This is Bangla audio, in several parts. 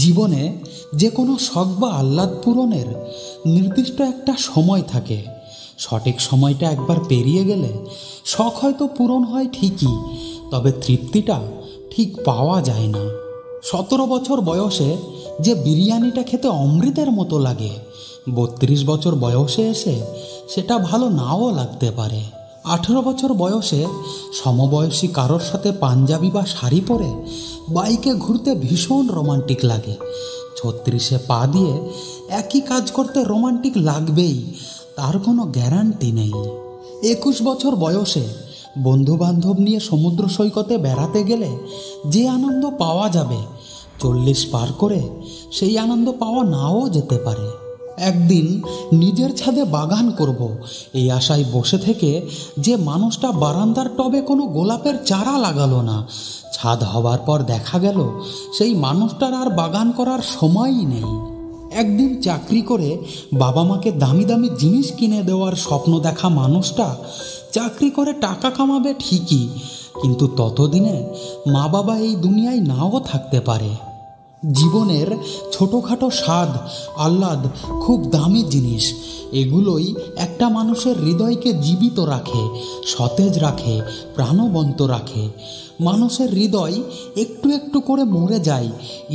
জীবনে যে কোনো শখ বা আহ্লাদ পূরণের নির্দিষ্ট একটা সময় থাকে। সঠিক সময়টা একবার পেরিয়ে গেলে শখ হয়তো পূরণ হয় ঠিকই, তবে তৃপ্তিটা ঠিক পাওয়া যায় না। 17 বছর বয়সে যে বিরিয়ানিটা খেতে অমৃতের মতো লাগে, 32 বছর বয়সে এসে সেটা ভালো নাও লাগতে পারে। 18 বছর বয়সে সমবয়সী কারোর সাথে পাঞ্জাবি বা শাড়ি পরে বাইকে ঘুরতে ভীষণ রোমান্টিক লাগে। 36-এ পা দিয়ে একই কাজ করতে রোমান্টিক লাগবেই, তার কোনো গ্যারান্টি নেই। 21 বছর বয়সে বন্ধুবান্ধব নিয়ে সমুদ্র সৈকতে বেড়াতে গেলে যে আনন্দ পাওয়া যাবে, 40 পার করে সেই আনন্দ পাওয়া নাও যেতে পারে। একদিন নিজের ছাদে বাগান করব এই আশায় বসে থেকে যে মানুষটা বারান্দার টবে কোনো গোলাপের চারা লাগালো না, ছাদ হওয়ার পর দেখা গেল সেই মানুষটার আর বাগান করার সময়ই নেই। একদিন চাকরি করে বাবা মাকে দামি দামি জিনিস কিনে দেওয়ার স্বপ্ন দেখা মানুষটা চাকরি করে টাকা কামাবে ঠিকই, কিন্তু ততদিনে মা বাবা এই দুনিয়ায় নাও থাকতে পারে। জীবনের ছোটোখাটো স্বাদ আহ্লাদ খুব দামি জিনিস, এগুলোই একটা মানুষের হৃদয়কে জীবিত রাখে, সতেজ রাখে, প্রাণবন্ত রাখে। মানুষের হৃদয় একটু একটু করে মরে যায়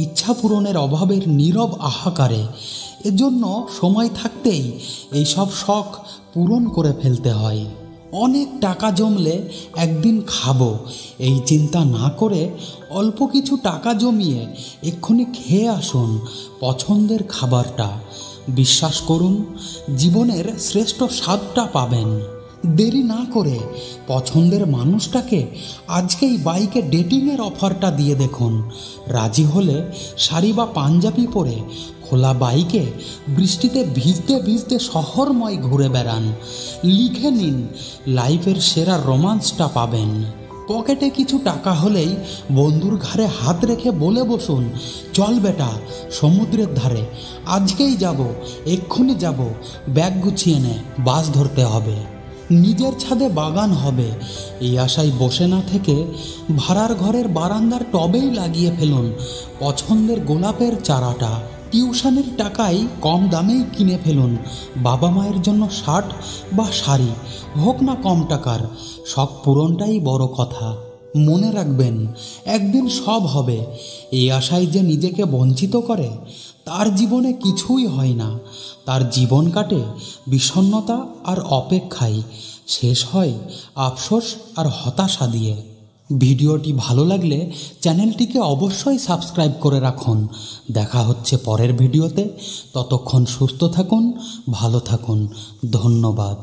ইচ্ছা পূরণের অভাবের নীরব হাহাকারে। এজন্য সময় থাকতেই এইসব শখ পূরণ করে ফেলতে হয়। অনেক টাকা জমলে একদিন খাবো এই চিন্তা না করে অল্প কিছু টাকা জমিয়ে এক্ষুনি খেয়ে আসুন পছন্দের খাবারটা। বিশ্বাস করুন, জীবনের শ্রেষ্ঠ স্বাদটা পাবেন। দেরি না করে পছন্দের মানুষটাকে আজকেই বাইকে ডেটিংয়ের অফারটা দিয়ে দেখুন। রাজি হলে শাড়ি বা পাঞ্জাবি পরে খোলা বাইকে বৃষ্টিতে ভিজতে ভিজতে শহরময় ঘুরে বেড়ান। লিখে নিন, লাইফের সেরা রোমান্সটা পাবেন। পকেটে কিছু টাকা হলেই বন্ধুর ঘাড়ে হাত রেখে বলে বসুন, চল বেটা সমুদ্রের ধারে, আজকেই যাব, এক্ষুনি যাব, ব্যাগ গুছিয়ে নে, বাস ধরতে হবে। নিজের ছাদে বাগান হবে এই আশায় বসে না থেকে ভাড়ার ঘরের বারান্দার টবেই লাগিয়ে ফেলুন পছন্দের গোলাপের চারাটা। টিউশনের টাকায় কম দামেই কিনে ফেলুন বাবা মায়ের জন্য শার্ট বা শাড়ি, হোক না কম টাকার, শখ পূরণটাই বড় কথা। মনে রাখবেন, একদিন সব হবে এই আশায় যে নিজেকে বঞ্চিত করে তার জীবনে কিছুই হয় না। তার জীবন কাটে বিষণ্ণতা আর অপেক্ষায়, শেষ হয় আফসোস আর হতাশা দিয়ে। ভিডিওটি ভালো লাগলে চ্যানেলটিকে অবশ্যই সাবস্ক্রাইব করে রাখুন। দেখা হচ্ছে পরের ভিডিওতে, ততক্ষণ সুস্থ থাকুন, ভালো থাকুন, ধন্যবাদ।